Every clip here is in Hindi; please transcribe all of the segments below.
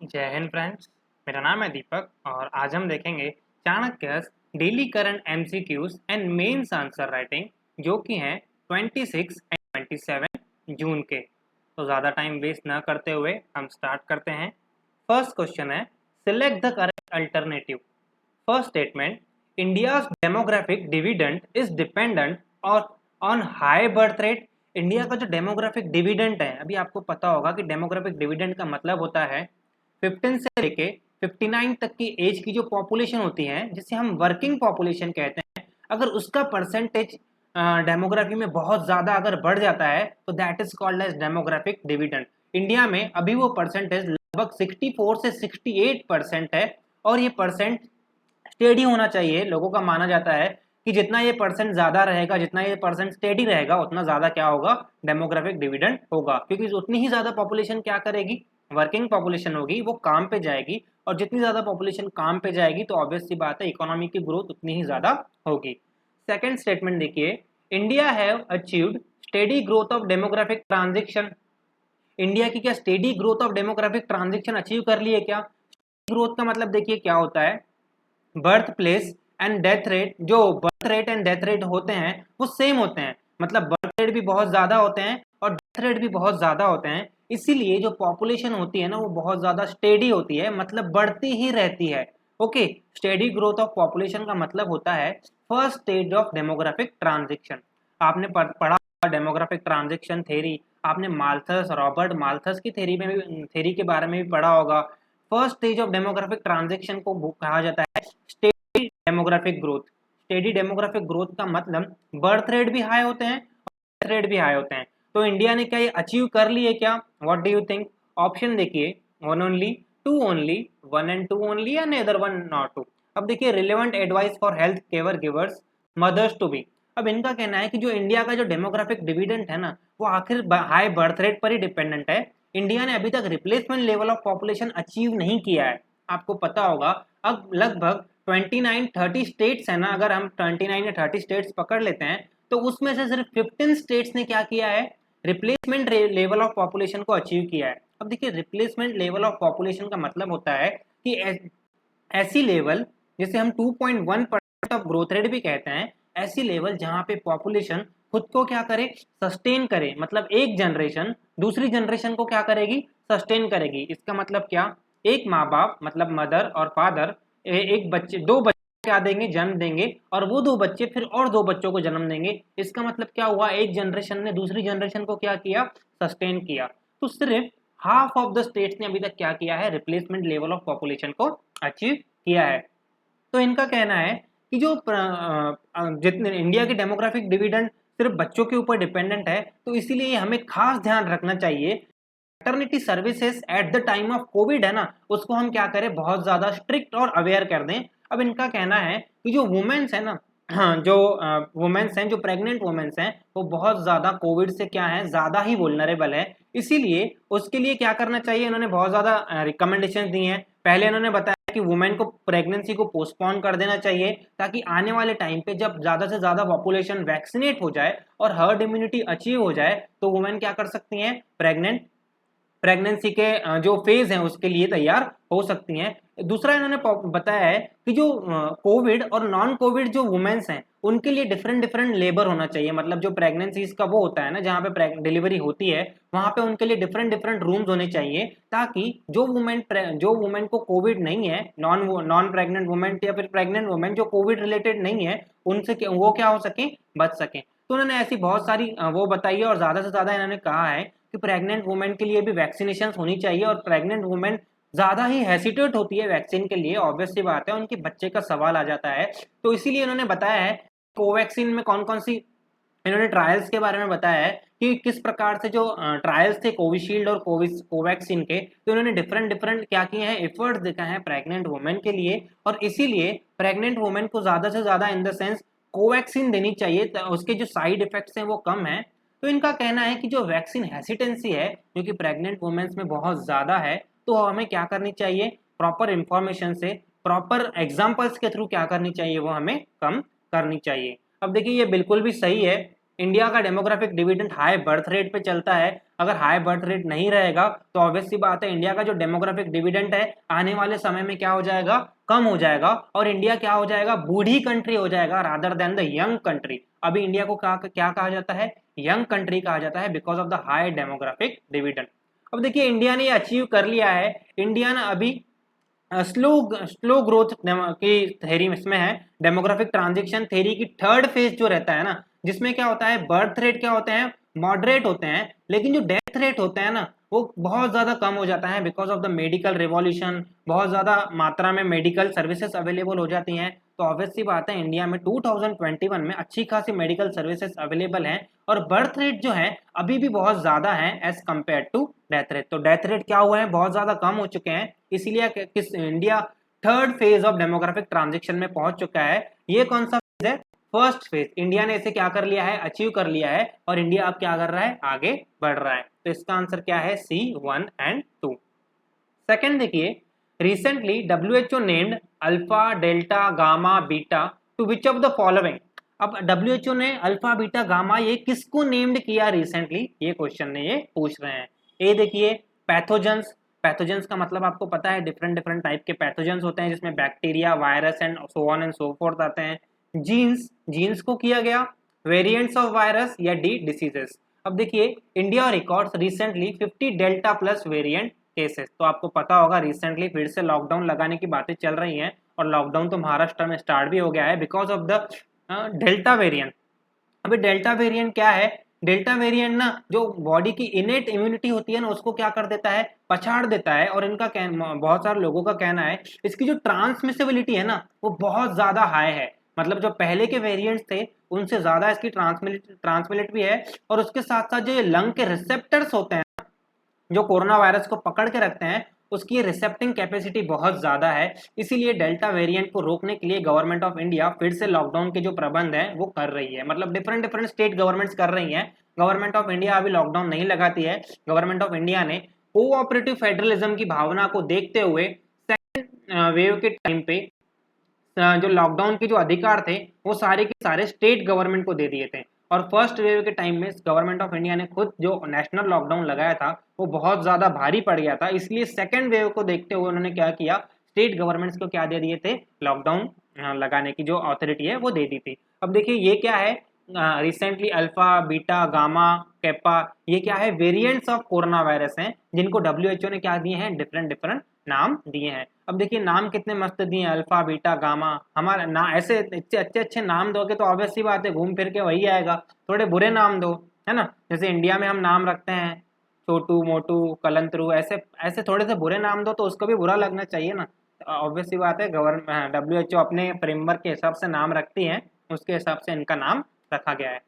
जय हिंद फ्रेंड्स। मेरा नाम है दीपक और आज हम देखेंगे Chanakya's daily current MCQs and mains answer writing जो कि हैं 26 एंड 27 जून के। तो ज़्यादा टाइम वेस्ट ना करते हुए हम स्टार्ट करते हैं। फर्स्ट क्वेश्चन है, select the correct alternative. First statement, India's demographic dividend is dependent और on high birth rate. India का जो डेमोग्राफिक डिविडेंड है, अभी आपको पता होगा कि डेमोग्राफिक डिविडेंड का मतलब होता है 15 से लेके 59 तक की एज की जो पॉपुलेशन होती है, जिसे हम वर्किंग पॉपुलेशन कहते हैं, अगर उसका परसेंटेज डेमोग्राफी में बहुत ज्यादा अगर बढ़ जाता है तो that is called as demographic dividend. India में अभी वो परसेंटेज लगभग 64 से 68% है और ये परसेंट स्टेडी होना चाहिए। लोगों का माना जाता है कि जितना ये परसेंट ज्यादा रहेगा, जितना ये परसेंट स्टेडी रहेगा, उतना ज्यादा क्या होगा, डेमोग्राफिक डिविडेंड होगा। क्योंकि उतनी ही ज्यादा पॉपुलेशन क्या करेगी, वर्किंग पॉपुलेशन होगी, वो काम पे जाएगी और जितनी ज्यादा पॉपुलेशन काम पे जाएगी तो ऑब्वियस सी बात है इकोनॉमी की ग्रोथ उतनी ही ज्यादा होगी। सेकंड स्टेटमेंट देखिए, India have achieved steady growth of demographic transition. India की क्या steady growth of demographic transition achieve कर ली है क्या? ग्रोथ का मतलब देखिए क्या होता है, birth place and death rate. जो birth rate and death rate होते हैं वो सेम होते हैं, मतलब बर्थ रेट भी बहुत ज्यादा होते हैं और डेथ रेट भी बहुत ज्यादा होते हैं। इसीलिए जो पॉपुलेशन होती है ना वो बहुत ज्यादा स्टेडी होती है, मतलब बढ़ती ही रहती है। Okay, steady growth of population का मतलब होता है first stage of demographic transition. आपने पढ़ा डेमोग्राफिक ट्रांजिशन थ्योरी, आपने माल्थस, रॉबर्ट माल्थस की थ्योरी में भी, थ्योरी के बारे में भी पढ़ा होगा। First stage of demographic transition को कहा जाता है steady demographic growth. Steady demographic growth का मतलब बर्थ रेट भी हाई होते हैं और डेथ रेट भी हाई होते हैं। तो इंडिया ने क्या ये अचीव कर ली है क्या? What do you think? Option देखिए, one only, two only, one and two only या नेदर वन नॉट टू। अब देखिए, relevant advice for health care givers mothers to be. अब इनका कहना है कि जो इंडिया का जो डेमोग्राफिक डिविडेंड है ना वो आखिर हाई बर्थ रेट पर ही डिपेंडेंट है। इंडिया ने अभी तक replacement level of population achieve नहीं किया है। आपको पता होगा अब लगभग 29-30 स्टेट्स है ना, अगर हम 29 या 30 स्टेट्स पकड़ लेते हैं तो उसमें से सिर्फ 15 स्टेट्स ने क्या किया है, रिप्लेसमेंट लेवल ऑफ पॉपुलेशन को अचीव किया है। अब देखिए, रिप्लेसमेंट लेवल ऑफ पॉपुलेशन का मतलब होता है कि ऐसी लेवल जिसे हम 2.1% ऑफ ग्रोथ रेट भी कहते हैं, ऐसी लेवल जहां पे पॉपुलेशन खुद को क्या करे, सस्टेन करे। मतलब एक जनरेशन दूसरी जनरेशन को क्या करेगी, सस्टेन करेगी। इसका मतलब क्या, एक माँ बाप मतलब मदर और फादर एक बच्चे, दो बच्चे क्या देंगे, जन्म देंगे और वो दो बच्चे फिर और दो बच्चों को जन्म देंगे। इसका मतलब क्या हुआ, एक जनरेशन ने दूसरी जनरेशन को क्या किया, सस्टेन किया। तो सिर्फ हाफ ऑफ द स्टेट्स ने अभी तक क्या किया है, रिप्लेसमेंट लेवल ऑफ पॉपुलेशन को अचीव किया है। तो इनका कहना है कि जो जितने इंडिया की डेमोग्राफिक डिविडेंड सिर्फ बच्चों के ऊपर डिपेंडेंट है, तो इसीलिए हमें खास ध्यान रखना चाहिए maternity services at the time of Covid है ना, उसको हम क्या करें, बहुत ज्यादा स्ट्रिक्ट और अवेयर कर दें। अब इनका कहना है कि जो वुमेन्स है ना, हाँ, जो वुमेन्स हैं, जो प्रेग्नेंट वुमेन्स हैं, वो बहुत ज्यादा कोविड से क्या है, ज्यादा ही वुल्नरेबल है। इसीलिए उसके लिए क्या करना चाहिए, इन्होंने बहुत ज्यादा रिकमेंडेशन दी हैं। पहले इन्होंने बताया कि वुमेन को प्रेगनेंसी को पोस्टपोन कर देना चाहिए ताकि आने वाले टाइम पे जब ज्यादा से ज्यादा पॉपुलेशन वैक्सीनेट हो जाए और हर्ड इम्यूनिटी अचीव हो जाए तो वुमेन क्या कर सकती हैं, प्रेगनेंसी के जो फेज हैं उसके लिए तैयार हो सकती हैं। दूसरा इन्होंने बताया है कि जो कोविड और नॉन कोविड जो वुमेन्स हैं उनके लिए डिफरेंट डिफरेंट लेबर होना चाहिए। मतलब जो प्रेगनेंसीज का वो होता है ना, जहाँ पे डिलीवरी होती है वहां पे उनके लिए डिफरेंट डिफरेंट रूम्स होने चाहिए, ताकि जो वुमेन को कोविड नहीं है, नॉन नॉन प्रेग्नेंट वुमेन या फिर प्रेग्नेंट वुमेन जो कोविड रिलेटेड नहीं है, उनसे वो क्या हो सके, बच सके। तो उन्होंने ऐसी बहुत सारी वो बताई है और ज्यादा से ज्यादा इन्होंने कहा है कि प्रेग्नेंट वुमेन के लिए भी वैक्सीनेशन होनी चाहिए और प्रेग्नेंट वुमेन ज्यादा ही हेसिटेट होती है वैक्सीन के लिए, ऑब्वियस सी बात है, उनके बच्चे का सवाल आ जाता है। तो इसीलिए इन्होंने बताया है कोवैक्सीन में कौन कौन सी, इन्होंने ट्रायल्स के बारे में बताया है कि किस प्रकार से जो ट्रायल्स थे कोविशील्ड और कोवैक्सीन के, तो इन्होंने डिफरेंट डिफरेंट क्या किए हैं, एफर्ट्स दिखाए हैं प्रेग्नेंट वुमेन के लिए। और इसीलिए प्रेग्नेंट वुमेन को ज्यादा से ज्यादा इन द सेंस कोवैक्सीन देनी चाहिए, उसके जो साइड इफेक्ट्स हैं वो कम है। तो इनका कहना है कि जो वैक्सीन हेसिटेंसी है जो कि प्रेग्नेंट वुमेन्स में बहुत ज्यादा है, तो हमें क्या करनी चाहिए, प्रॉपर इंफॉर्मेशन से, प्रॉपर एग्जाम्पल्स के थ्रू क्या करनी चाहिए, वो हमें कम करनी चाहिए। अब देखिए, ये बिल्कुल भी सही है इंडिया का demographic dividend high birth rate पे चलता है। अगर हाई बर्थ रेट नहीं रहेगा तो ऑब्वियस सी बात है इंडिया का जो डेमोग्राफिक डिविडेंड है आने वाले समय में क्या हो जाएगा, कम हो जाएगा, और इंडिया क्या हो जाएगा, बूढ़ी कंट्री हो जाएगा rather than the young country. अभी इंडिया को क्या कहा जाता है, यंग कंट्री कहा जाता है because of the high demographic dividend. अब देखिए इंडिया ने अचीव कर लिया है, इंडिया ना अभी स्लो स्लो ग्रोथ की थेरी इसमें है, डेमोग्राफिक ट्रांजिशन थेरी की थर्ड फेज जो रहता है ना, जिसमें क्या होता है बर्थ रेट क्या होते हैं, मॉडरेट होते हैं, लेकिन जो डेथ रेट होते हैं ना वो बहुत ज्यादा कम हो जाता है because of the medical revolution, बहुत ज्यादा मात्रा में मेडिकल सर्विसेज अवेलेबल हो जाती हैं। तो ऑब्वियस सी बात है इंडिया में 2021 में अच्छी खासी मेडिकल सर्विसेज अवेलेबल हैं, और बर्थ रेट जो है अभी भी बहुत ज्यादा है as compare to death rate. तो डेथ रेट क्या हुआ है, बहुत ज्यादा कम हो चुके हैं, इसीलिए किस India third phase of demographic transition में पहुंच चुका है। ये कौन सा फेज है, फर्स्ट फेज। इंडिया ने इसे क्या कर लिया है, अचीव कर लिया है, और इंडिया अब क्या कर रहा है, आगे बढ़ रहा है। तो इसका आंसर क्या है, C1 एंड 2। सेकेंड देखिए, recently WHO named alpha delta gamma beta two which of the following. अब WHO ने अल्फा बीटा गामा ये किसको नेम्ड किया रिसेंटली, ये क्वेश्चन ने ये पूछ रहे हैं। ए देखिए, पैथोजेंस। पैथोजेंस का मतलब आपको पता है डिफरेंट डिफरेंट टाइप के पैथोजेंस होते हैं जिसमें bacteria, virus and so on and so fourth आते हैं। जीन्स, जीन्स को किया गया। वेरिएंट्स ऑफ वायरस या डी डिसीजेस। अब देखिए India records recently 50 delta plus variant cases. तो आपको पता होगा रिसेंटली फिर से लॉकडाउन लगाने की बातें चल रही हैं, और लॉकडाउन तो महाराष्ट्र में स्टार्ट भी हो गया है because of the delta variant. अभी डेल्टा वेरिएंट क्या है, डेल्टा वेरिएंट ना जो बॉडी की इनेट इम्यूनिटी होती है ना उसको क्या कर देता है, पछाड़ देता है, और इनका बहुत सारे लोगों का कहना है इसकी जो ट्रांसमिसिबिलिटी है ना वो बहुत ज्यादा हाई है। मतलब जो पहले के वेरिएंट्स थे उनसे ज्यादा इसकी ट्रांसमिलिट भी है, और उसके साथ साथ जो ये लंग के रिसेप्टर्स होते हैं जो कोरोना वायरस को पकड़ के रखते हैं उसकी रिसेप्टिंग कैपेसिटी बहुत ज्यादा है। इसीलिए डेल्टा वेरिएंट को रोकने के लिए गवर्नमेंट ऑफ इंडिया फिर से लॉकडाउन के जो प्रबंध है वो कर रही है, मतलब डिफरेंट डिफरेंट स्टेट गवर्नमेंट्स कर रही हैं। गवर्नमेंट ऑफ इंडिया अभी लॉकडाउन नहीं लगाती है। गवर्नमेंट ऑफ इंडिया ने कोऑपरेटिव फेडरलिज्म की भावना को देखते हुए सेकेंड वेव के टाइम पे जो लॉकडाउन के जो अधिकार थे वो सारे के सारे स्टेट गवर्नमेंट को दे दिए थे, और फर्स्ट वेव के टाइम में गवर्नमेंट ऑफ इंडिया ने खुद जो नेशनल लॉकडाउन लगाया था वो बहुत ज्यादा भारी पड़ गया था। इसलिए सेकेंड वेव को देखते हुए उन्होंने क्या किया, स्टेट गवर्नमेंट्स को क्या दे दिए थे, लॉकडाउन लगाने की जो अथॉरिटी है वो दे दी थी। अब देखिए ये क्या है, recently alpha beta gamma kappa, ये क्या है, वेरिएंट्स ऑफ कोरोना वायरस हैं जिनको WHO ने क्या दिए हैं, डिफरेंट डिफरेंट नाम दिए हैं। अब देखिए नाम कितने मस्त दिए हैं, अल्फा बीटा गामा। हमारा ना ऐसे इतने अच्छे अच्छे नाम दोगे तो ऑब्वियस सी बात है घूम फिर के वही आएगा। थोड़े बुरे नाम दो, है ना, जैसे इंडिया में हम नाम रखते हैं छोटू मोटू कलंतरू, ऐसे ऐसे थोड़े से बुरे नाम दो तो उसको भी बुरा लगना चाहिए ना। ऑब्वियस सी बात है गवर्नमेंट WHO अपने फ्रेमवर्क के हिसाब से नाम रखती है, उसके हिसाब से इनका नाम रखा गया है।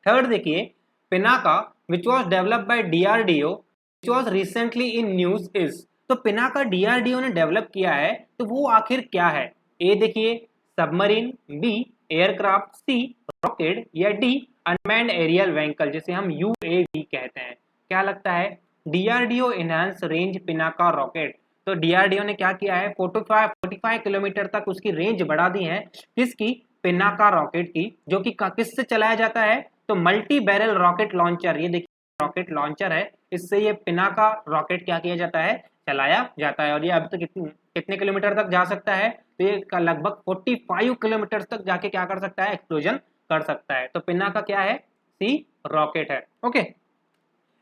थर्ड देखिए, Pinaka which was developed by DRDO which was recently in news is. तो पिनाका DRDO ने डेवलप किया है तो वो आखिर क्या है। ए देखिए सबमरीन, बी एयरक्राफ्ट, सी रॉकेट, या डी अनमैन्ड एरियल व्हीकल जिसे हम UAV कहते हैं। क्या लगता है, DRDO enhance range Pinaka rocket. तो DRDO ने क्या किया है, 45 किलोमीटर तक उसकी रेंज बढ़ा दी है, किसकी, पिनाका रॉकेट की, जो कि किससे चलाया जाता है, तो मल्टी बैरल रॉकेट लॉन्चर। ये देखिए रॉकेट लॉन्चर है, इससे ये पिनाका रॉकेट क्या किया जाता है, चलाया जाता है। और ये अब तक कितने किलोमीटर तक जा सकता है, तो ये लगभग 45 किलोमीटर तक जाके क्या कर सकता है, एक्सप्लोजन कर सकता है। तो पिनाका क्या है, सी रॉकेट है। ओके,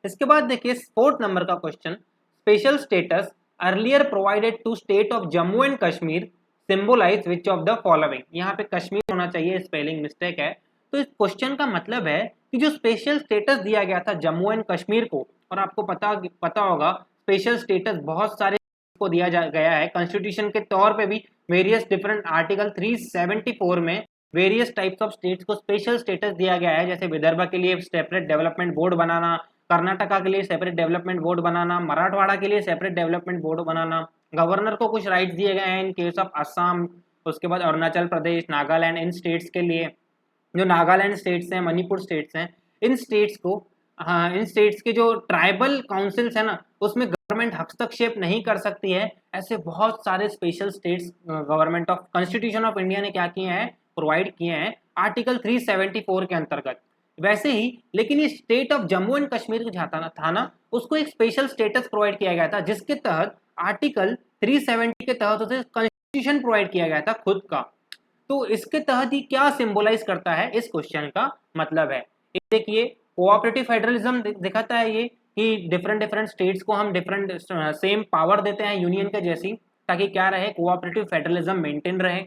इसके बाद देखिए फोर्थ नंबर का question, special status earlier provided to state of Jammu and Kashmir symbolize which of the following. यहाँ पे कश्मीर होना चाहिए, स्पेलिंग मिस्टेक है। तो इस क्वेश्चन का मतलब है कि जो स्पेशल स्टेटस दिया गया था जम्मू एंड कश्मीर को, और आपको पता होगा स्पेशल स्टेटस बहुत सारे को दिया गया है कॉन्स्टिट्यूशन के तौर पे भी, वेरियस डिफरेंट आर्टिकल 374 में वेरियस टाइप्स ऑफ स्टेट्स को स्पेशल स्टेटस दिया गया है, जैसे विदर्भ के लिए सेपरेट डेवलपमेंट बोर्ड बनाना, कर्नाटका के लिए सेपरेट डेवलपमेंट बोर्ड बनाना, मराठवाड़ा के लिए सेपरेट डेवलपमेंट बोर्ड बनाना, गवर्नर को कुछ राइट्स दिए गए हैं इन केस ऑफ असम, उसके बाद अरुणाचल प्रदेश, नागालैंड, इन स्टेट्स के लिए, जो नागालैंड स्टेट्स हैं, मणिपुर स्टेट्स हैं, इन स्टेट्स को, हाँ इन स्टेट्स के जो ट्राइबल काउंसिल्स है ना उसमें गवर्नमेंट हस्तक्षेप नहीं कर सकती है। ऐसे बहुत सारे special states government of constitution of India ने क्या किए हैं, प्रोवाइड किए हैं आर्टिकल 374 के अंतर्गत। वैसे ही लेकिन ये state of Jammu and Kashmir जो था ना, उसको एक स्पेशल स्टेटस प्रोवाइड किया गया था, जिसके तहत आर्टिकल 370 के तहत उसे कॉन्स्टिट्यूशन प्रोवाइड किया गया था खुद का। तो इसके तहत ही क्या सिंबलाइज करता है, इस क्वेश्चन का मतलब है। देखिए कोऑपरेटिव फेडरलिज्म दिखाता है ये कि डिफरेंट डिफरेंट स्टेट्स को हम डिफरेंट सेम पावर देते हैं यूनियन के जैसी, ताकि क्या रहे, कोऑपरेटिव फेडरलिज्म मेंटेन रहे।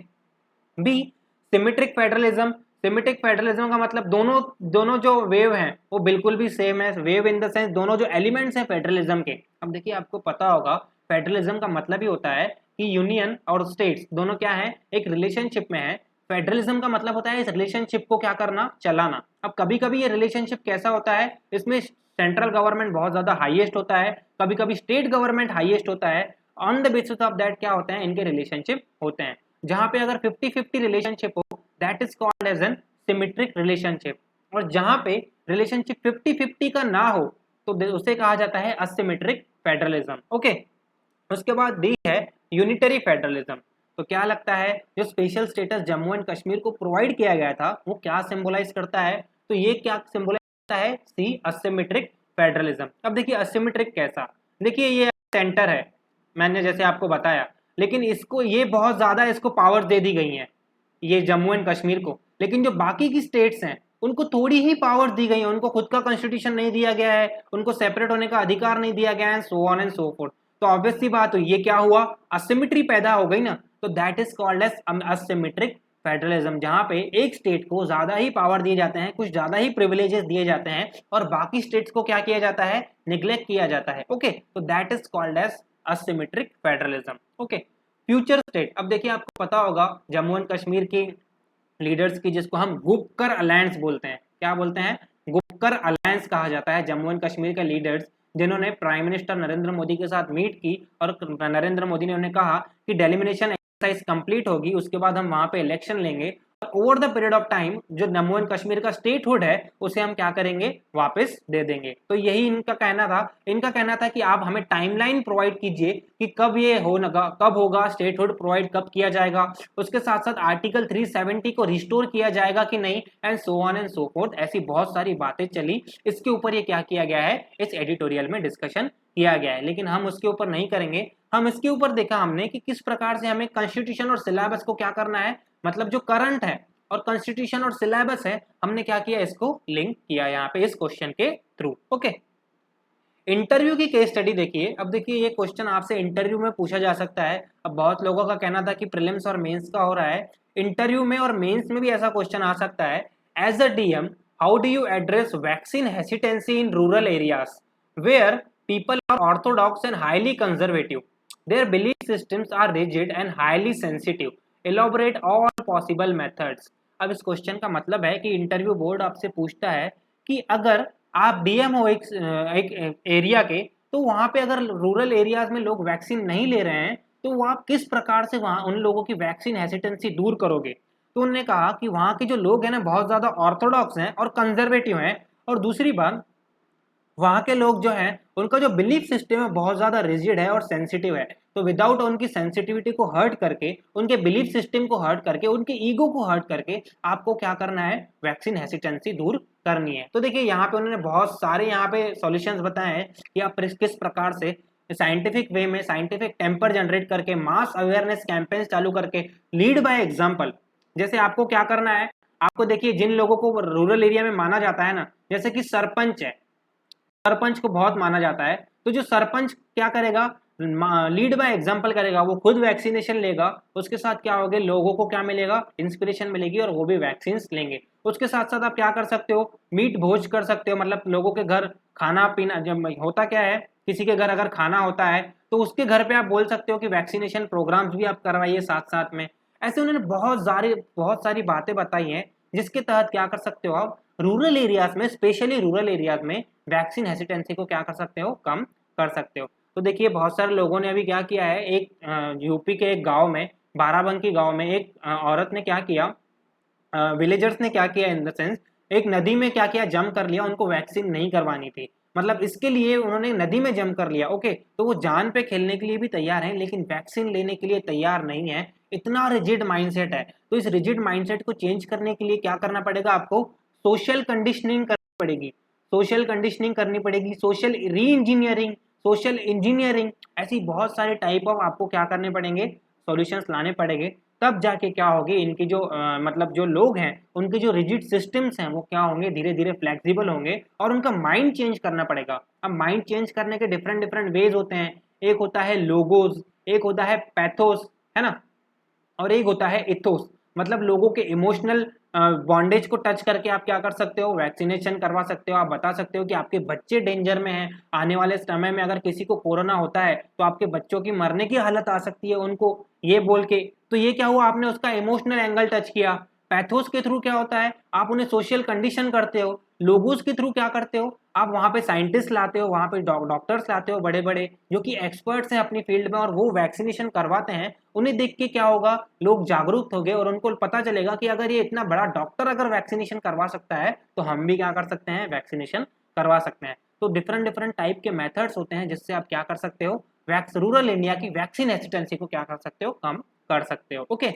Be symmetric federalism. Symmetric federalism का मतलब दोनों दोनों जो वेव हैं वो बिल्कुल भी सेम है। वेव इन द सेंस दोनों जो एलिमेंट्स हैं फेडरलिज्म के। अब देखिए आपको पता होगा फेडरलिज्म का मतलब ही होता है कि यूनियन और स्टेट्स दोनों क्या है, एक रिलेशनशिप में है। फेडरलिज्म का मतलब होता है इस रिलेशनशिप को क्या करना, चलाना। अब कभी कभी ये रिलेशनशिप कैसा होता है, इसमें सेंट्रल गवर्नमेंट बहुत ज्यादा हाईएस्ट होता है, कभी कभी स्टेट गवर्नमेंट हाईएस्ट होता है। On the basis of that क्या होते हैं, इनके रिलेशनशिप होते हैं। जहां पे अगर 50-50 रिलेशनशिप हो that is called as an symmetric relationship, और जहां पे रिलेशनशिप 50-50 का ना हो तो उसे कहा जाता है असिमेट्रिक फेडरलिज्म। ओके, उसके बाद डी है यूनिटरी फेडरलिज्म। तो क्या लगता है जो special status Jammu and Kashmir को प्रोवाइड किया गया था वो क्या सिंबलाइज करता है, तो ये क्या सिंबलाइज करता है, सी असिमेट्रिक फेडरलिज्म। अब देखिए असिमेट्रिक कैसा, देखिए ये सेंटर है मैंने जैसे आपको बताया, लेकिन इसको ये बहुत ज्यादा इसको पावर दे दी गई है ये जम्मू एंड कश्मीर को, लेकिन जो बाकी की स्टेट्स हैं उनको थोड़ी ही पावर दी गई है, उनको खुद का कॉन्स्टिट्यूशन नहीं दिया गया है, उनको सेपरेट होने का अधिकार नहीं दिया गया है, सो ऑन एंड सो फोर्थ। तो ऑब्वियस सी बात हुई, ये क्या हुआ, असिमेट्री पैदा हो गई ना, तो that is called as asymmetric federalism, जहां पे एक स्टेट को ज्यादा ही पावर दिए जाते हैं, कुछ ज्यादा ही प्रिविलेजेस दिए जाते हैं, और बाकी स्टेट्स को क्या किया जाता है, निग्लेक्ट किया जाता है। ओके, तो that is called as asymmetric federalism. Okay, future state. अब देखिए आपको पता होगा जम्मू एंड कश्मीर की लीडर्स की, जिसको हम गुपकर अलायंस बोलते हैं, क्या बोलते हैं, गुपकर अलायंस कहा जाता है जम्मू एंड कश्मीर के लीडर्स, जिन्होंने प्राइम मिनिस्टर नरेंद्र मोदी के साथ मीट की, और नरेंद्र मोदी ने उन्हें कहा कि डेलिमिनेशन एक्सरसाइज कंप्लीट होगी उसके बाद हम वहां पे इलेक्शन लेंगे, over the period of time जो जम्मू एंड कश्मीर का स्टेटहुड है उसे हम क्या करेंगे, वापस दे देंगे। तो यही इनका कहना था। इनका कहना था कि आप हमें टाइमलाइन प्रोवाइड कीजिए कि कब ये होगा, कब होगा स्टेटहुड प्रोवाइड, कब किया जाएगा, उसके साथ साथ आर्टिकल 370 को रिस्टोर किया जाएगा कि नहीं, and so on and so fourth. ऐसी बहुत सारी बातें चली, इसके ऊपर ये क्या किया गया है, इस एडिटोरियल में डिस्कशन किया गया है, लेकिन हम उसके ऊपर नहीं करेंगे। हम इसके ऊपर देखा हमने कि किस प्रकार से हमें कॉन्स्टिट्यूशन और सिलेबस को क्या करना है, मतलब जो करंट है और कॉन्स्टिट्यूशन और सिलेबस है, हमने क्या किया, इसको लिंक किया यहाँ पे इस क्वेश्चन के थ्रू। ओके, इंटरव्यू की केस स्टडी देखिए। अब देखिए ये क्वेश्चन आपसे इंटरव्यू में पूछा जा सकता है। अब बहुत लोगों का कहना था कि प्रीलिम्स और मेंस का हो रहा है, इंटरव्यू में और मेंस में भी ऐसा क्वेश्चन आ सकता है। As a DM, how do you address vaccine hesitancy in rural areas where people are orthodox and highly conservative, their belief systems are rigid and highly sensitive, elaborate all possible methods। अब इस क्वेश्चन का मतलब है कि इंटरव्यू बोर्ड आपसे पूछता है कि अगर आप डीएम हो एक एरिया के, तो वहां पे अगर रूरल एरियाज में लोग वैक्सीन नहीं ले रहे हैं तो आप किस प्रकार से वहां उन लोगों की वैक्सीन हेसिटेंसी दूर करोगे। तो उन्होंने कहा कि वहां के जो लोग हैं ना बहुत ज्यादा ऑर्थोडॉक्स हैं और कंजर्वेटिव हैं, और दूसरी बात वहां के लोग जो हैं उनका जो बिलीफ सिस्टम है बहुत ज्यादा रिजिड है और सेंसिटिव है। तो विदाउट उनकी सेंसिटिविटी को हर्ट करके, उनके बिलीफ सिस्टम को हर्ट करके, उनके ईगो को हर्ट करके आपको क्या करना है, वैक्सीन हेसिटेंसी दूर करनी है। तो देखिए यहाँ पे उन्होंने बहुत सारे यहाँ पे सॉल्यूशंस बताए हैं कि आप किस प्रकार से साइंटिफिक वे में साइंटिफिक टेम्पर जनरेट करके, मास अवेयरनेस कैंपेन्स चालू करके, लीड बाय एग्जाम्पल। जैसे आपको क्या करना है, आपको देखिए जिन लोगों को रूरल एरिया में माना जाता है ना, जैसे कि सरपंच है, सरपंच को बहुत माना जाता है, तो जो सरपंच क्या करेगा, लीड बाय एग्जांपल करेगा, वो खुद वैक्सीनेशन लेगा, उसके साथ क्या होगा, लोगों को क्या मिलेगा, इंस्पिरेशन मिलेगी और वो भी वैक्सीन लेंगे। उसके साथ साथ आप क्या कर सकते हो, मीट भोज कर सकते हो, मतलब लोगों के घर खाना पीना, जब होता क्या है किसी के घर अगर खाना होता है तो उसके घर पे आप बोल सकते हो कि वैक्सीनेशन प्रोग्राम्स भी आप करवाइए साथ साथ में। ऐसे उन्होंने बहुत सारी बातें बताई हैं जिसके तहत क्या कर सकते हो आप, रूरल एरियाज में, स्पेशली रूरल एरियाज में वैक्सीन हेसिटेंसी को क्या कर सकते हो, कम कर सकते हो। तो देखिए बहुत सारे लोगों ने अभी क्या किया है, एक यूपी के एक गांव में, बाराबंकी गांव में एक औरत ने क्या किया, विलेजर्स ने क्या किया इन द सेंस, एक नदी में क्या किया, जम कर लिया, उनको वैक्सीन नहीं करवानी थी, मतलब इसके लिए उन्होंने नदी में जम कर लिया। ओके, तो वो जान पे खेलने के लिए भी तैयार हैं लेकिन वैक्सीन लेने के लिए तैयार नहीं है, इतना रिजिड माइंडसेट है। तो इस रिजिड माइंडसेट को चेंज करने के लिए क्या करना पड़ेगा आपको, सोशल कंडीशनिंग करनी पड़ेगी, सोशल कंडीशनिंग करनी पड़ेगी, सोशल री इंजीनियरिंग, सोशल इंजीनियरिंग, ऐसी बहुत सारे टाइप ऑफ आपको क्या करने पड़ेंगे, सॉल्यूशंस लाने पड़ेंगे। तब जाके क्या होगी, इनकी जो मतलब जो लोग हैं उनके जो रिजिड सिस्टम्स हैं वो क्या होंगे, धीरे धीरे फ्लेक्सिबल होंगे और उनका माइंड चेंज करना पड़ेगा। अब माइंड चेंज करने के डिफरेंट डिफरेंट वेज होते हैं, एक होता है लोगोस, एक होता है पैथोस, है ना, और एक होता है इथोस, मतलब लोगों के इमोशनल बॉन्डेज को टच करके आप क्या कर सकते हो, वैक्सीनेशन करवा सकते हो। आप बता सकते हो कि आपके बच्चे डेंजर में हैं, आने वाले समय में अगर किसी को कोरोना होता है तो आपके बच्चों की मरने की हालत आ सकती है, उनको ये बोल के। तो ये क्या हुआ, आपने उसका इमोशनल एंगल टच किया। पैथोस के थ्रू क्या होता है, आप उन्हें सोशल कंडीशन करते हो। लोगोस के थ्रू क्या करते हो, आप वहां पे साइंटिस्ट लाते हो, वहां पे डॉक्टर्स लाते हो बड़े बड़े जो कि एक्सपर्ट्स हैं अपनी फील्ड में, और वो वैक्सीनेशन करवाते हैं। उन्हें देख के क्या होगा, लोग जागरूक हो गए और उनको पता चलेगा कि अगर ये इतना बड़ा डॉक्टर अगर वैक्सीनेशन करवा सकता है तो हम भी क्या कर सकते हैं, वैक्सीनेशन करवा सकते हैं। तो डिफरेंट डिफरेंट टाइप के मेथड्स होते हैं जिससे आप क्या कर सकते हो, रूरल इंडिया की वैक्सीन हेसिटेंसी को क्या कर सकते हो, कम कर सकते हो। ओके,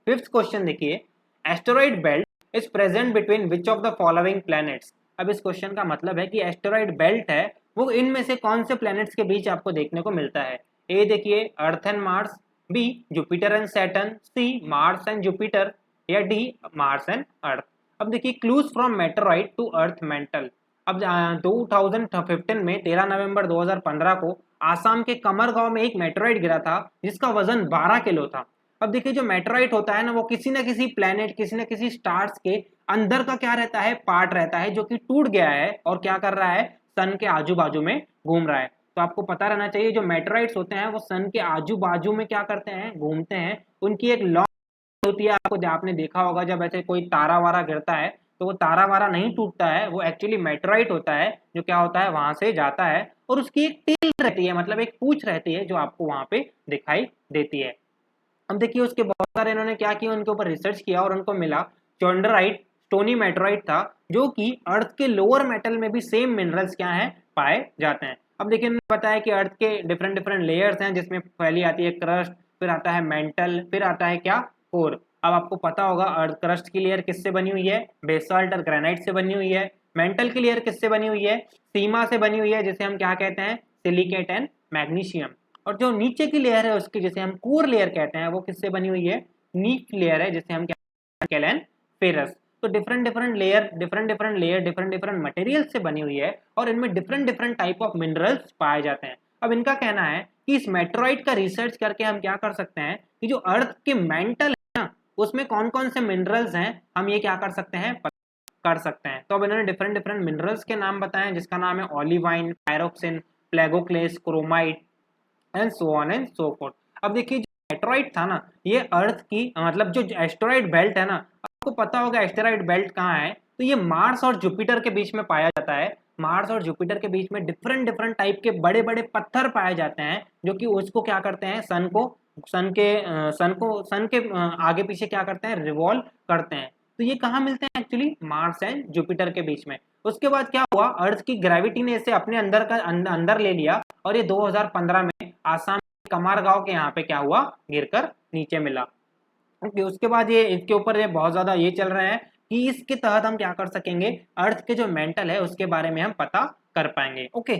फिफ्थ क्वेश्चन देखिए, asteroid belt is present between which of the following planets. अब इस क्वेश्चन का मतलब है कि एस्टेरॉइड बेल्ट है वो इनमें से कौन से प्लैनेट्स के बीच आपको देखने को मिलता है। ए देखिए Earth and Mars, B Jupiter and Saturn, C Mars and Jupiter, या डी मार्स एंड अर्थ। अब देखिए clues from meteoroid to Earth mantle. अब 2015 में 13 नवंबर 2015 को आसाम के कमर गांव में एक मेटेरॉइड गिरा था जिसका वजन 12 किलो था। अब देखिए जो मेटेराइट होता है ना, वो किसी ना किसी प्लेनेट, किसी ना किसी स्टार्स के अंदर का क्या रहता है, पार्ट रहता है जो कि टूट गया है और क्या कर रहा है, सन के आजू बाजू में घूम रहा है। तो आपको पता रहना चाहिए जो मेटेराइट्स होते हैं वो सन के आजू बाजू में क्या करते हैं, घूमते हैं। उनकी एक लॉन्ग होती है, आपको आपने देखा होगा जब ऐसे कोई तारा वारा गिरता है तो वो तारा वारा नहीं टूटता है, वो एक्चुअली मेटेराइट होता है जो क्या होता है, वहां से जाता है और उसकी एक टेल रहती है, मतलब एक पूंछ रहती है जो आपको वहां पे दिखाई देती है। अब देखिए उसके बहुत सारे इन्होंने क्या किया, उनके ऊपर रिसर्च किया और उनको मिला चॉन्डराइट स्टोनी मेटेराइट था जो कि अर्थ के लोअर मेटल में भी सेम मिनरल्स क्या है, पाए जाते हैं। अब देखिए उन्होंने बताया कि अर्थ के डिफरेंट डिफरेंट लेयर्स हैं जिसमें पहली आती है क्रस्ट, फिर आता है मेंटल, फिर आता है क्या, कोर। अब आपको पता होगा अर्थ क्रस्ट की लेयर किससे बनी हुई है, बेसाल्ट और ग्रेनाइट से बनी हुई है। मेंटल की लेयर किससे बनी हुई है, सीमा से बनी हुई है जिसे हम क्या कहते हैं, सिलिकेट एंड मैग्नीशियम। और जो नीचे की लेयर है उसकी जिसे हम कोर लेयर कहते हैं वो किससे बनी हुई है, नीफ लेयर है जिसे हम क्या, निकेल एंड फेरस। तो different different layer, different different material से बनी हुई है और इनमें different different type of minerals पाए जाते हैं। अब इनका कहना है कि इस मेटेरॉइड का रिसर्च करके हम क्या कर सकते हैं कि जो अर्थ के मेंटल है ना उसमें कौन कौन से मिनरल्स हैं, हम ये क्या कर सकते हैं, कर सकते हैं। तो अब इन्होंने डिफरेंट डिफरेंट मिनरल्स के नाम बताए जिसका नाम है olivine, pyroxene, plagioclase, chromite and so on and so forth. अब देखिए जो एस्टेरॉइड था ना, ये अर्थ की मतलब जो एस्टेरॉइड बेल्ट है ना, आपको पता होगा एस्टेरॉइड बेल्ट कहाँ है, तो ये मार्स और जुपिटर के बीच में पाया जाता है। मार्स और जुपिटर के बीच में डिफरेंट डिफरेंट टाइप के बड़े बड़े पत्थर पाए जाते हैं जो कि उसको क्या करते हैं, सन के आगे पीछे क्या करते हैं, रिवॉल्व करते हैं। तो ये कहाँ मिलते हैं एक्चुअली, मार्स एंड जुपिटर के बीच में। उसके बाद क्या हुआ, अर्थ की ग्रेविटी ने इसे अपने अंदर का अंदर ले लिया और ये 2015 में आसाम के कमार गांव के यहाँ पे क्या हुआ, गिरकर नीचे मिला। ओके, उसके बाद ये इसके ऊपर ये बहुत ज्यादा ये चल रहे हैं कि इसके तहत हम क्या कर सकेंगे, अर्थ के जो मेंटल है उसके बारे में हम पता कर पाएंगे। ओके,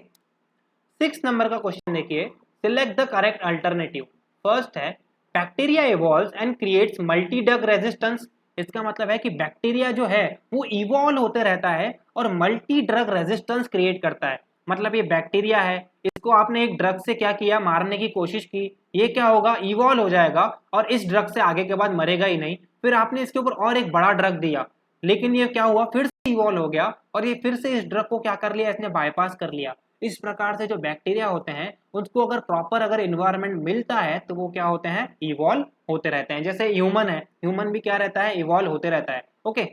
6 नंबर का क्वेश्चन देखिए, select the correct alternative. First है bacteria evolves and creates multi drug resistance. इसका मतलब है कि बैक्टीरिया जो है वो इवॉल्व होते रहता है और मल्टी ड्रग रेजिस्टेंस क्रिएट करता है। मतलब ये बैक्टीरिया है, इसको आपने एक ड्रग से क्या किया, मारने की कोशिश की, ये क्या होगा, इवॉल्व हो जाएगा और इस ड्रग से आगे के बाद मरेगा ही नहीं। फिर आपने इसके ऊपर और एक बड़ा ड्रग दिया, लेकिन ये क्या हुआ, फिर से इवॉल्व हो गया और ये फिर से इस ड्रग को क्या कर लिया, इसने बाईपास कर लिया। इस प्रकार से जो बैक्टीरिया होते हैं उनको अगर प्रॉपर अगर इन्वायरमेंट मिलता है तो वो क्या होते हैं, इवॉल्व होते रहते हैं। जैसे ह्यूमन है, ह्यूमन भी क्या रहता है, इवॉल्व होते रहता है। ओके,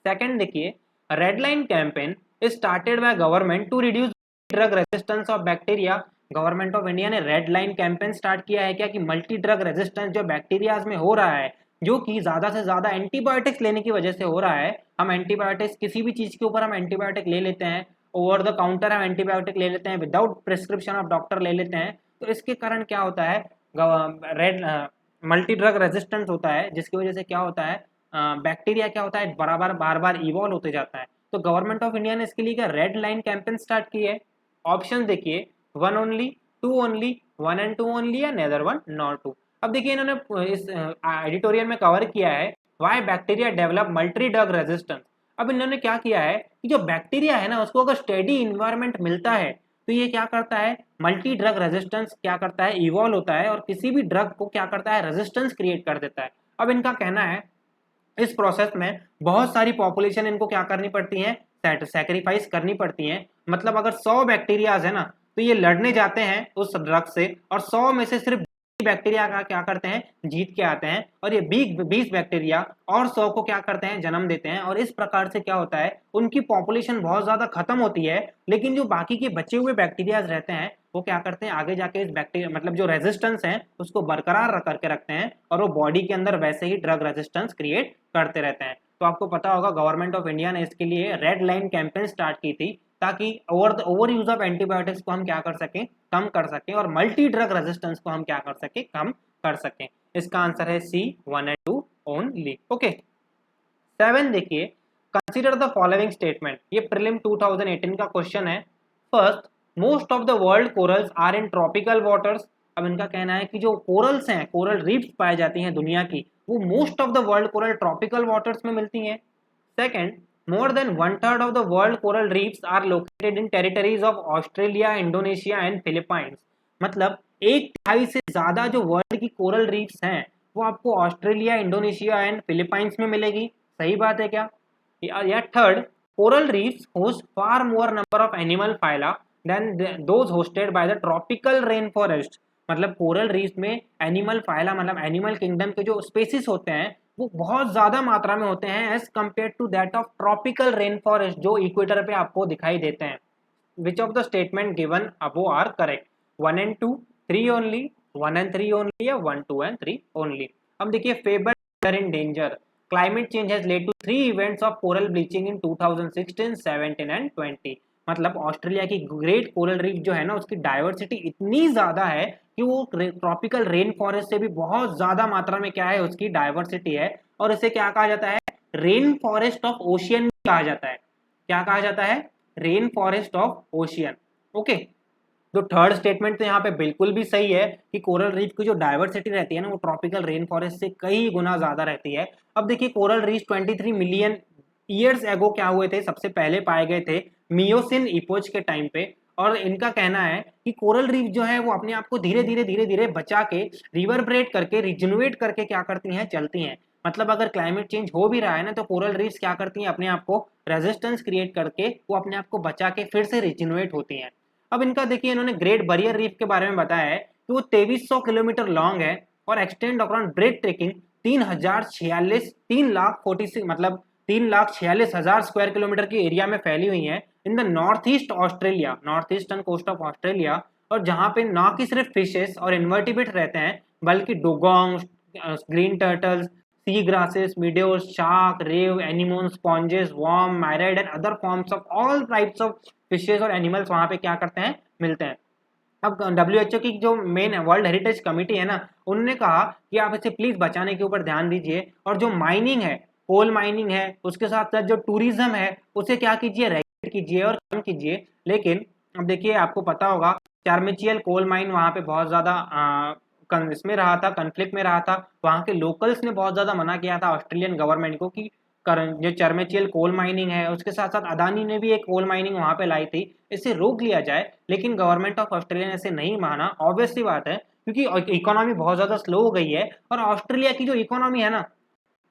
सेकंड देखिए, red line campaign is started by government to reduce drug resistance of bacteria. Government of India ने रेड लाइन कैंपेन स्टार्ट किया है क्या, कि मल्टी ड्रग रेजिस्टेंस जो बैक्टीरियाज में हो रहा है, जो कि ज्यादा से ज्यादा एंटीबायोटिक्स लेने की वजह से हो रहा है। हम एंटीबायोटिक्स किसी भी चीज के ऊपर हम एंटीबायोटिक ले लेते हैं, ओवर द काउंटर हम एंटीबायोटिक ले लेते हैं, विदाउट प्रिस्क्रिप्शन ऑफ डॉक्टर ले लेते हैं। तो इसके कारण क्या होता है, रेड मल्टी ड्रग रेजिस्टेंस होता है जिसकी वजह से क्या होता है, बैक्टीरिया क्या होता है बराबर बार बार इवॉल्व होते जाता है। तो गवर्नमेंट ऑफ इंडिया ने इसके लिए क्या रेड लाइन कैंपेन स्टार्ट की है। ऑप्शन देखिए, one only, two only, one and two only, या नेदर वन नॉट टू। अब देखिए इन्होंने इस एडिटोरियल में कवर किया है why bacteria develop multi drug resistance. अब इन्होंने क्या किया है कि जो बैक्टीरिया है ना उसको अगर स्टेडी इन्वायरमेंट मिलता है तो ये क्या करता है, मल्टी ड्रग रेजिस्टेंस क्या करता है, इवॉल्व होता है और किसी भी ड्रग को क्या करता है, रेजिस्टेंस क्रिएट कर देता है। अब इनका कहना है इस प्रोसेस में बहुत सारी पॉपुलेशन इनको क्या करनी पड़ती है, सैक्रिफाइस करनी पड़ती है। मतलब अगर 100 बैक्टीरियाज है ना तो ये लड़ने जाते हैं उस ड्रग से और 100 में से सिर्फ बैक्टीरिया का क्या करते हैं, जीत के आते हैं और ये 20 बैक्टीरिया और 100 को क्या करते हैं, जन्म देते हैं। और इस प्रकार से क्या होता है, उनकी पॉपुलेशन बहुत ज्यादा खत्म होती है, लेकिन जो बाकी के बचे हुए बैक्टीरियाज रहते हैं वो क्या करते हैं, आगे जाके इस बैक्टीरिया मतलब जो रेजिस्टेंस है उसको बरकरार करके रखते हैं और वो बॉडी के अंदर वैसे ही ड्रग रेजिस्टेंस क्रिएट करते रहते हैं। तो आपको पता होगा गवर्नमेंट ऑफ इंडिया ने इसके लिए रेड लाइन कैंपेन स्टार्ट की थी ताकि ओवर यूज ऑफ एंटीबायोटिक्स को हम क्या कर सकें, कम कर सकें और मल्टी ड्रग रेजिस्टेंस को हम क्या कर सकें, कम कर सकें। इसका आंसर है सी, 1 एंड 2 ओनली। ओके, 7 देखिए, कंसीडर द फॉलोइंग स्टेटमेंट। ये प्रीलिम 2018 का क्वेश्चन है। First, most of the world corals are in tropical waters. अब इनका कहना है कि जो कोरल्स हैं, कोरल रीफ्स पाई जाती हैं दुनिया की, वो most of the world coral tropical waters में मिलती हैं। Second, more than one third of the world coral reefs are located in territories of Australia, Indonesia and Philippines। मतलब एक तिहाई से ज्यादा जो वर्ल्ड की कोरल रीफ्स हैं वो आपको ऑस्ट्रेलिया, इंडोनेशिया एंड फिलीपाइंस में मिलेगी। सही बात है क्या? या third, coral reefs host far more number of animal phyla than those hosted by the tropical rain forest. मतलब कोरल रीफ्स में एनिमल फाइला मतलब एनिमल किंगडम के जो स्पेसिस होते हैं वो बहुत ज्यादा मात्रा में होते हैं as compare to that of tropical rain forest जो इक्वेटर पे आपको दिखाई देते हैं। Which of the statement given above are correct? 1 and 2, 3 only, 1 and 3 only, या 1, 2 एंड 3 ओनली। अब देखिए, फेबर in danger, climate change has led to 3 events of coral bleaching in 2016, 17 and 20। मतलब ऑस्ट्रेलिया की ग्रेट कोरल रीफ जो है ना उसकी डाइवर्सिटी इतनी ज्यादा है कि वो ट्रॉपिकल रेन फॉरेस्ट से भी बहुत ज्यादा मात्रा में क्या है, उसकी डाइवर्सिटी है। और इसे क्या कहा जाता है, रेन फॉरेस्ट ऑफ ओशियन कहा जाता है। क्या कहा जाता है? Rain forest of ocean. Okay, तो थर्ड स्टेटमेंट तो यहाँ पे बिल्कुल भी सही है कि कोरल रीफ की जो डाइवर्सिटी रहती है ना वो ट्रॉपिकल रेन फॉरेस्ट से कई गुना ज्यादा रहती है। अब देखिए, coral reef 23 million years ago क्या हुए थे, सबसे पहले पाए गए थे मियोसिन इपोज के टाइम पे। और इनका कहना है कि कोरल रीफ जो है वो अपने आप को धीरे धीरे बचा के रिवर्बरेट करके रिजनरेट करके क्या करती हैं, चलती हैं। मतलब अगर क्लाइमेट चेंज हो भी रहा है ना तो कोरल रीफ्स क्या करती हैं, अपने आप को रेजिस्टेंस क्रिएट करके वो अपने आप को बचा के फिर से रिजनरेट होती हैं। अब इनका देखिए, इन्होंने ग्रेट बैरियर रीफ के बारे में बताया है कि वो 2300 किलोमीटर लॉन्ग है और एक्सटेंड अक्रॉस ब्रेथ ट्रेकिंग 3,46 मतलब 3,46,000 स्क्वायर किलोमीटर की एरिया में फैली हुई है in the north east Australia, north eastern coast of Australia. और जहाँ पे ना कि सिर्फ फिशेस और इन्वर्टिब्रेट रहते हैं बल्कि dugong, green turtles, sea grasses, meadows, shark, reef, anemone, sponges, worm, myriad and other forms of all types of fishes और एनिमल्स वहाँ पे क्या करते हैं, मिलते हैं। अब WHO की जो मेन वर्ल्ड हेरिटेज कमेटी है ना, उन्होंने कहा कि आप इसे प्लीज बचाने के ऊपर ध्यान दीजिए। और जो माइनिंग है, कोल माइनिंग है, उसके साथ साथ जो टूरिज्म है उसे क्या कीजिए, रेगुलेट कीजिए और कम कीजिए। लेकिन अब देखिए, आपको पता होगा चार्मिचियल कोल माइन वहाँ पे बहुत ज्यादा इसमें रहा था, कन्फ्लिक्ट में रहा था। वहाँ के लोकल्स ने बहुत ज्यादा मना किया था ऑस्ट्रेलियन गवर्नमेंट को कि जो चर्मेचियल कोल माइनिंग है, उसके साथ साथ अदानी ने भी एक कोल माइनिंग वहां पे लाई थी, इसे रोक लिया जाए। लेकिन गवर्नमेंट ऑफ ऑस्ट्रेलिया ने इसे नहीं माना। ऑब्वियसली बात है क्योंकि इकोनॉमी बहुत ज्यादा स्लो हो गई है और ऑस्ट्रेलिया की जो इकोनॉमी है ना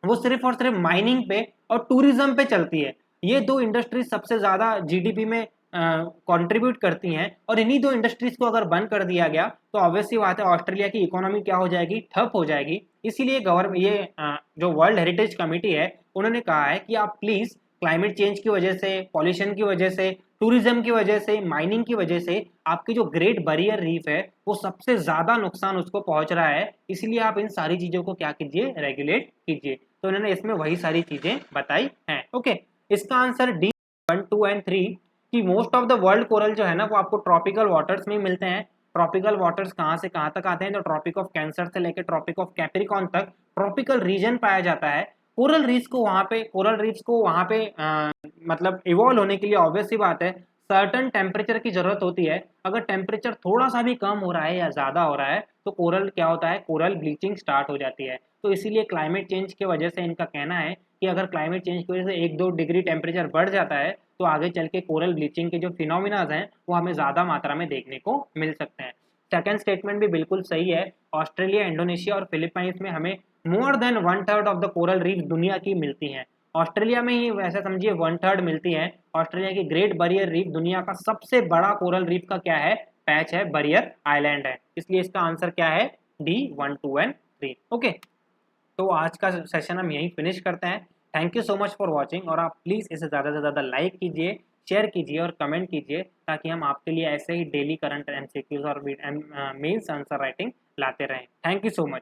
वो सिर्फ और सिर्फ माइनिंग पे और टूरिज्म पे चलती है। ये दो इंडस्ट्रीज सबसे ज्यादा जीडीपी में कंट्रीब्यूट करती हैं और इन्हीं दो इंडस्ट्रीज को अगर बंद कर दिया गया तो ऑब्वियसली बात है ऑस्ट्रेलिया की इकोनॉमी क्या हो जाएगी, ठप हो जाएगी। इसीलिए जो वर्ल्ड हेरिटेज कमेटी है उन्होंने कहा है कि आप प्लीज क्लाइमेट चेंज की वजह से, पॉल्यूशन की वजह से, टूरिज्म की वजह से, माइनिंग की वजह से आपकी जो ग्रेट बैरियर रीफ है वो सबसे ज्यादा नुकसान उसको पहुंच रहा है। इसलिए आप इन सारी चीजों को क्या कीजिए, रेगुलेट कीजिए। तो उन्होंने इसमें वही सारी चीजें बताई हैं। ओके, इसका आंसर डी 1, 2 एंड 3 कि most of the world coral जो है ना वो आपको ट्रॉपिकल वाटर्स में मिलते हैं। ट्रॉपिकल वाटर्स कहाँ से कहाँ तक आते हैं, तो ट्रॉपिक ऑफ कैंसर से लेकर ट्रॉपिक ऑफ कैप्रिकॉन तक ट्रॉपिकल रीजन पाया जाता है। कोरल रीफ्स को वहाँ पे मतलब इवॉल्व होने के लिए ऑब्वियस सी बात है सर्टन टेम्परेचर की जरूरत होती है। अगर टेम्परेचर थोड़ा सा भी कम हो रहा है या ज़्यादा हो रहा है तो कोरल क्या होता है, कोरल ब्लीचिंग स्टार्ट हो जाती है। तो इसीलिए क्लाइमेट चेंज की वजह से इनका कहना है कि अगर क्लाइमेट चेंज की वजह से 1-2 डिग्री टेम्परेचर बढ़ जाता है तो आगे चल के कोरल ब्लीचिंग के जो फिनोमिनाज हैं वो हमें ज़्यादा मात्रा में देखने को मिल सकते हैं। सेकेंड स्टेटमेंट भी बिल्कुल सही है। ऑस्ट्रेलिया, इंडोनेशिया और फिलीपाइंस में हमें more than 1/3 of the coral reef दुनिया की मिलती हैं। ऑस्ट्रेलिया में ही वैसे समझिए 1/3 मिलती है। ऑस्ट्रेलिया की ग्रेट बैरियर रीफ दुनिया का सबसे बड़ा कोरल रीफ का क्या है, पैच है, बैरियर आइलैंड है। इसलिए इसका आंसर क्या है, डी 1, 2 एंड 3। ओके, तो आज का सेशन हम यहीं फिनिश करते हैं। Thank you so much for watching, और आप प्लीज़ इसे ज़्यादा से ज़्यादा लाइक कीजिए, शेयर कीजिए और कमेंट कीजिए ताकि हम आपके लिए ऐसे ही डेली करंट एमसीक्यूज और मेंस आंसर राइटिंग लाते रहें। Thank you so much.